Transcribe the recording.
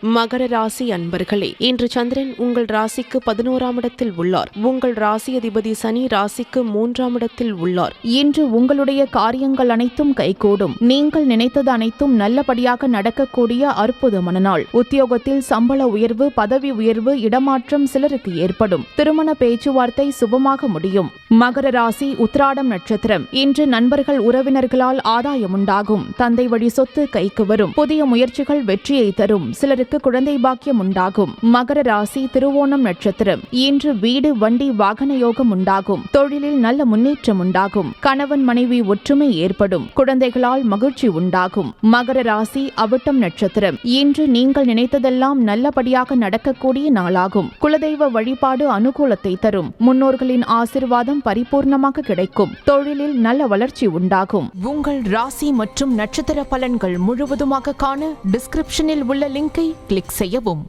மகர ராசி அன்பர்களே, இன்று சந்திரன் உங்கள் ராசிக்கு 11ஆம் இடத்தில் உள்ளார். உங்கள் ராசி அதிபதி சனி ராசிக்கு 3ஆம் இடத்தில் உள்ளார். இன்று உங்களுடைய காரியங்கள் அனைத்தும் கைகூடும். நீங்கள் நினைத்தது அனைத்தும் நல்லபடியாக நடக்கக்கூடிய அற்புதமான நாள். உத்தியோகத்தில் சம்பள உயர்வு, பதவி உயர்வு, இடமாற்றம் சிலருக்கு ஏற்படும். திருமண பேச்சுவார்த்தை சுபமாக முடியும். மகர ராசி உத்திராடம் நட்சத்திரம். இன்று நண்பர்கள் உறவினர்களால் ஆதாயம் உண்டாகும். தந்தை வழி சொத்து கைக்கு வரும். புதிய முயற்சிகள் வெற்றியை தரும். சிலருக்கு குழந்தை பாக்கியம் உண்டாகும். மகர ராசி திருவோணம் நட்சத்திரம். இன்று வீடு, வண்டி, வாகன யோகம் உண்டாகும். தொழிலில் நல்ல முன்னேற்றம் உண்டாகும். கணவன் மனைவி ஒற்றுமை ஏற்படும். குழந்தைகளால் மகிழ்ச்சி உண்டாகும். மகர ராசி அவிட்டம் நட்சத்திரம். இன்று நீங்கள் நினைத்ததெல்லாம் நல்லபடியாக நடக்கக்கூடிய நாளாகும். குலதெய்வ வழிபாடு அனுகூலத்தை தரும். முன்னோர்களின் ஆசிர்வாதம் பரிபூர்ணமாக கிடைக்கும். தொழிலில் நல்ல வளர்ச்சி உண்டாகும். உங்கள் ராசி மற்றும் நட்சத்திர பலன்கள் முழுவதுமாக காண டிஸ்கிரிப்ஷனில் உள்ள லிங்கை கிளிக் செய்யவும்.